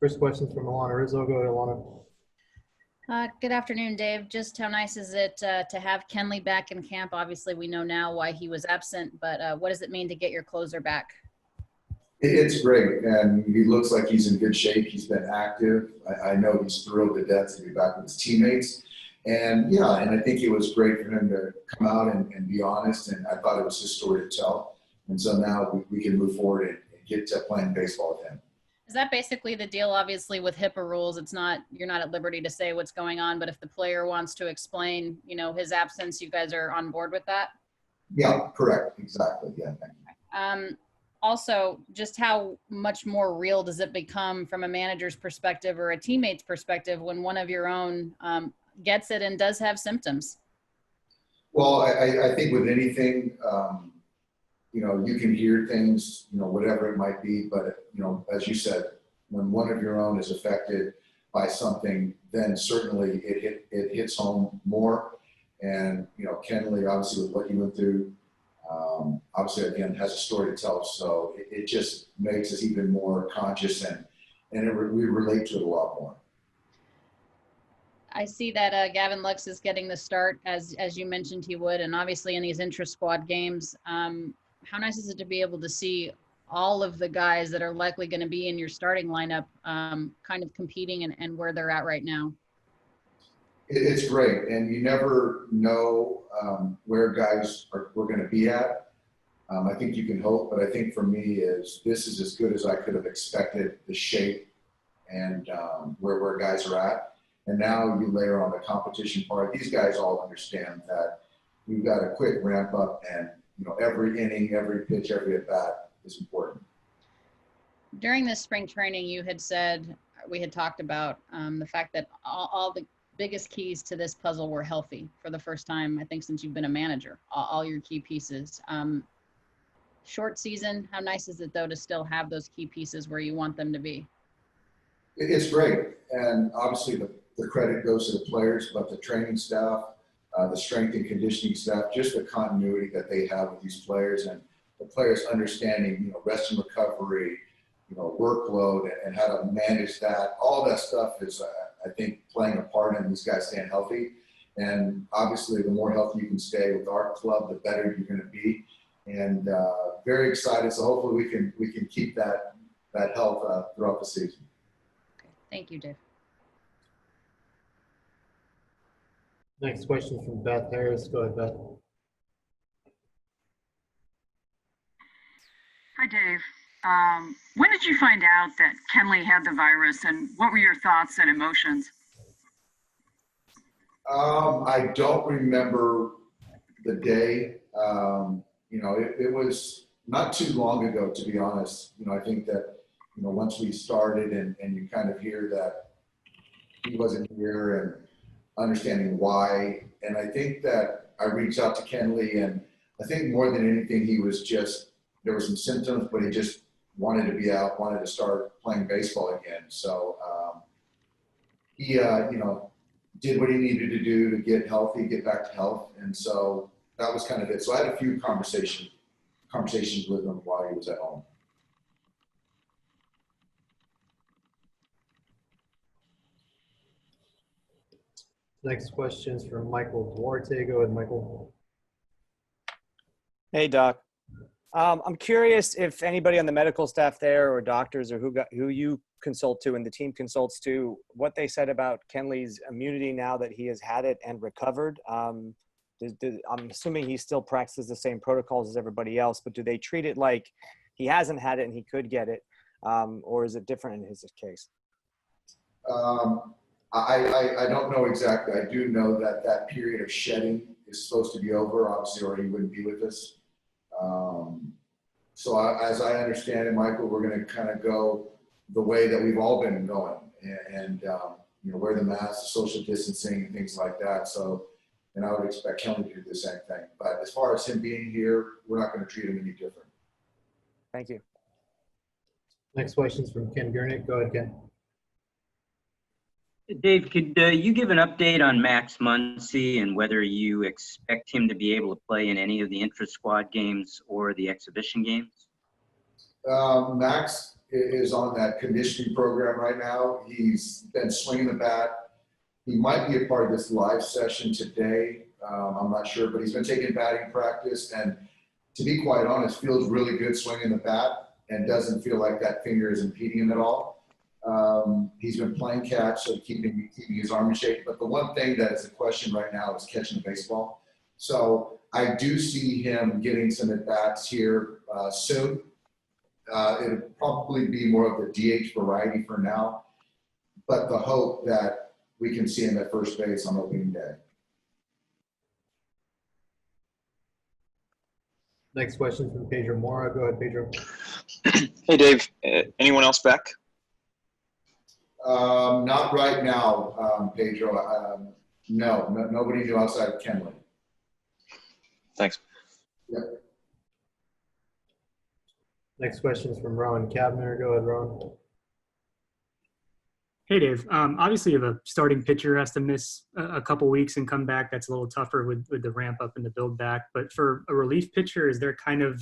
First question from Alanna Rizzo. Go ahead, Alanna. Good afternoon, Dave. Just how nice is it to have Kenley back in camp? Obviously, we know now why he was absent, but what does it mean to get your closer back? It's great, and he looks like he's in good shape. He's been active. I know he's thrilled to death to be back with his teammates. And yeah, and I think it was great for him to come out and be honest, and I thought it was his story to tell. And so now we can move forward and get to playing baseball with him. Is that basically the deal? Obviously, with HIPAA rules, you're not at liberty to say what's going on, but if the player wants to explain, his absence, you guys are on board with that? Yeah, correct. Exactly. Yeah. Thank you. Also, just how much more real does it become from a manager's perspective or a teammate's perspective when one of your own gets it and does have symptoms? Well, I think with anything, you can hear things, whatever it might be, but, as you said, when one of your own is affected by something, then certainly it hits home more. And, Kenley, obviously with what he went through, obviously again has a story to tell. So it just makes us even more conscious and we relate to it a lot more. I see that Gavin Lux is getting the start as you mentioned he would, and obviously in these intra-squad games. How nice is it to be able to see all of the guys that are likely going to be in your starting lineup kind of competing and where they're at right now? It's great, and you never know where guys we're going to be at. I think you can hope, but I think for me this is as good as I could have expected, the shape and where guys are at. And now you layer on the competition part. These guys all understand that we've got a quick ramp up, and every inning, every pitch, every at bat is important. During this spring training, we had talked about the fact that all the biggest keys to this puzzle were healthy for the first time, I think, since you've been a manager, all your key pieces. Short season, how nice is it, though, to still have those key pieces where you want them to be? It's great. And obviously the credit goes to the players, but the training staff, the strength and conditioning staff, just the continuity that they have with these players and the players understanding, rest and recovery, workload and how to manage that. All that stuff is, I think, playing a part in these guys staying healthy. And obviously, the more healthy you can stay with our club, the better you're going to be. And very excited. So hopefully we can keep that health throughout the season. Okay. Thank you, Dave. Next question from Beth Harris. Go ahead, Beth. Hi, Dave. When did you find out that Kenley had the virus, and what were your thoughts and emotions? I don't remember the day. It was not too long ago, to be honest. I think that, once we started and you kind of hear that he wasn't here and understanding why. And I think that I reached out to Kenley, and I think more than anything, there were some symptoms, but he just wanted to be out, wanted to start playing baseball again. So he, did what he needed to do to get healthy, get back to health. And so that was kind of it. So I had a few conversations with him while he was at home. Next question is from Michael Duarte. Go ahead, Michael. Hey, Doc. I'm curious if anybody on the medical staff there or doctors or who you consult to and the team consults to, what they said about Kenley's immunity now that he has had it and recovered. I'm assuming he still practices the same protocols as everybody else, but do they treat it like he hasn't had it and he could get it, or is it different in his case? I don't know exactly. I do know that period of shedding is supposed to be over, obviously, or he wouldn't be with us. So as I understand it, Michael, we're going to kind of go the way that we've all been going and wear the mask, social distancing and things like that. So, and I would expect Kenley to do the same thing. But as far as him being here, we're not going to treat him any different. Thank you. Next question is from Ken Gurnick. Go ahead, Ken. Dave, could you give an update on Max Muncy and whether you expect him to be able to play in any of the intra-squad games or the exhibition games? Max is on that conditioning program right now. He's been swinging the bat. He might be a part of this live session today. I'm not sure, but he's been taking batting practice, and to be quite honest, feels really good swinging the bat and doesn't feel like that finger is impeding him at all. He's been playing catch, so keeping his arm in shape. But the one thing that is a question right now is catching the baseball. So I do see him getting some at-bats here soon. It'll probably be more of the DH variety for now, but the hope that we can see him at first base on opening day. Next question from Pedro Moura. Go ahead, Pedro. Hey, Dave. Anyone else back? Not right now, Pedro. No, nobody new outside of Kenley. Thanks. Yep. Next question is from Rowan Kavner. Go ahead, Rowan. Hey, Dave. Obviously, if a starting pitcher has to miss a couple weeks and come back, that's a little tougher with the ramp up and the build back. But for a relief pitcher, is there kind of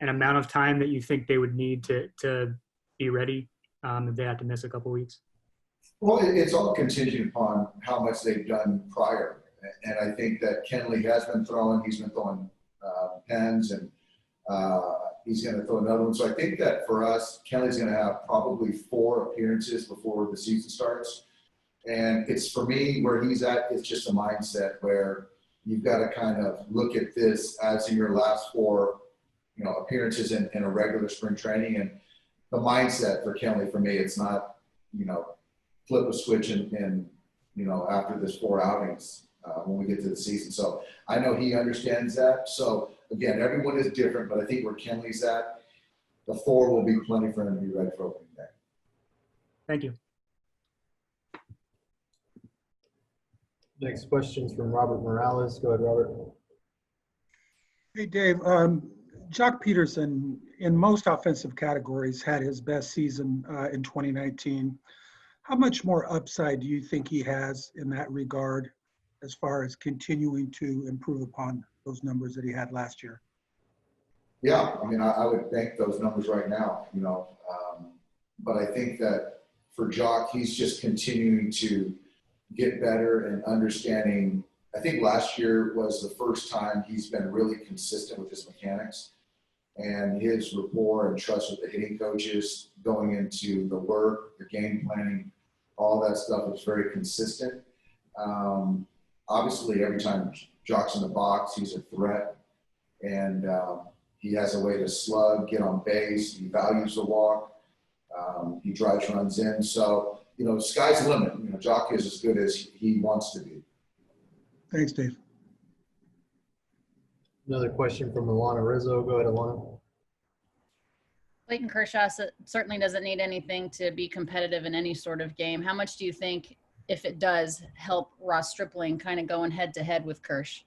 an amount of time that you think they would need to be ready if they had to miss a couple weeks? Well, it's all contingent upon how much they've done prior. And I think that Kenley has been throwing. He's been throwing pens, and he's going to throw another one. So I think that for us, Kenley's going to have probably 4 appearances before the season starts. And it's, for me, where he's at, it's just a mindset where you've got to kind of look at this as in your last 4, appearances in a regular spring training. And the mindset for Kenley, for me, it's not, flip a switch and after this 4 outings when we get to the season. So I know he understands that. So again, everyone is different, but I think where Kenley's at, the 4 will be plenty for him to be ready for opening day. Thank you. Next question is from Robert Morales. Go ahead, Robert. Hey, Dave. Jock Peterson, in most offensive categories, had his best season in 2019. How much more upside do you think he has in that regard as far as continuing to improve upon those numbers that he had last year? Yeah, I mean, I would bank those numbers right now, but I think that for Jock, he's just continuing to get better and understanding. I think last year was the first time he's been really consistent with his mechanics and his rapport and trust with the hitting coaches going into the work, the game planning, all that stuff is very consistent. Obviously, every time Jock's in the box, he's a threat, and he has a way to slug, get on base. He values the walk. He drives runs in. So, sky's the limit. Jock is as good as he wants to be. Thanks, Dave. Another question from Alanna Rizzo. Go ahead, Alanna. Clayton Kershaw certainly doesn't need anything to be competitive in any sort of game. How much do you think, if it does, help Ross Stripling kind of going head-to-head with Kersh?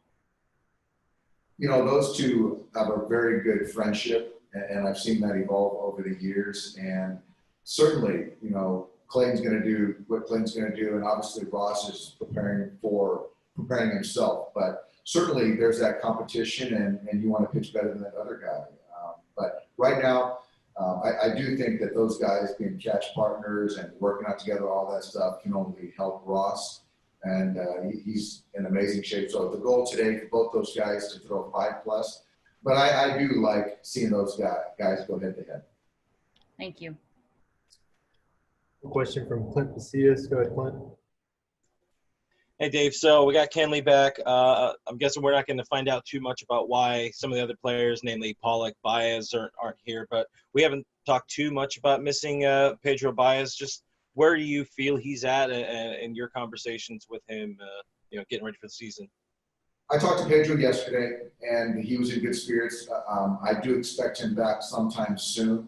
Those two have a very good friendship, and I've seen that evolve over the years. And certainly, Clayton's going to do what Clayton's going to do, and obviously Ross is preparing himself. But certainly there's that competition, and you want to pitch better than that other guy. But right now, I do think that those guys being catch partners and working out together, all that stuff can only help Ross. And he's in amazing shape. So the goal today for both those guys to throw 5+. But I do like seeing those guys go head-to-head. Thank you. A question from Clint Pasillas. Go ahead, Clint. Hey, Dave. So we got Kenley back. I'm guessing we're not going to find out too much about why some of the other players, namely Pollock, Baez, aren't here. But we haven't talked too much about missing Pedro Baez. Just where do you feel he's at in your conversations with him, getting ready for the season? I talked to Pedro yesterday, and he was in good spirits. I do expect him back sometime soon.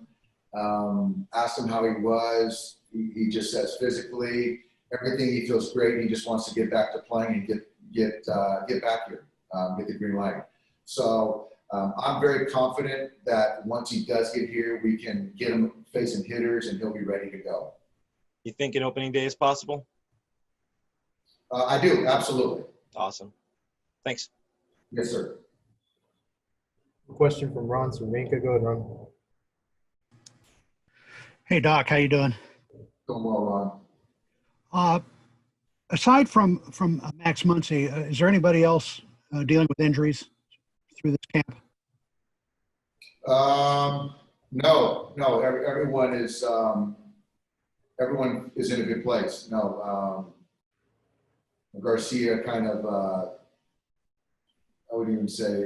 Asked him how he was. He just says physically, everything, he feels great. He just wants to get back to playing and get back here, get the green light. So I'm very confident that once he does get here, we can get him facing hitters and he'll be ready to go. You think an opening day is possible? I do, absolutely. Awesome. Thanks. Yes, sir. A question from Ron Cervenka. Go ahead, Ron. Hey, Doc, how you doing? Doing well, Ron. Aside from Max Muncy, is there anybody else dealing with injuries through this camp? No. Everyone is in a good place. No, Garcia kind of, I would even say,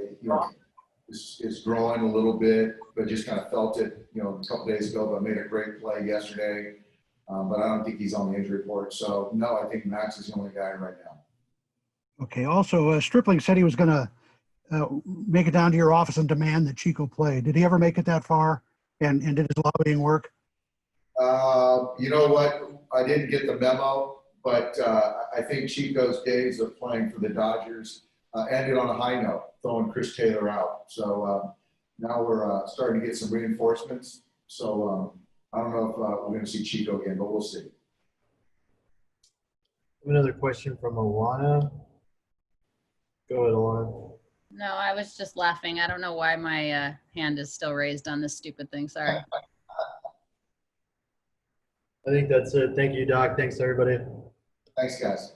is growing a little bit, but just kind of felt it, a couple days ago, but made a great play yesterday. But I don't think he's on the injury report. So no, I think Max is the only guy right now. Okay. Also, Stripling said he was going to make it down to your office and demand that Chico play. Did he ever make it that far? And did his lobbying work? You know what? I didn't get the memo, but I think Chico's days of playing for the Dodgers ended on a high note, throwing Chris Taylor out. So now we're starting to get some reinforcements. So I don't know if we're going to see Chico again, but we'll see. Another question from Alanna. Go ahead, Alanna. No, I was just laughing. I don't know why my hand is still raised on this stupid thing. Sorry. I think that's it. Thank you, Doc. Thanks, everybody. Thanks, guys.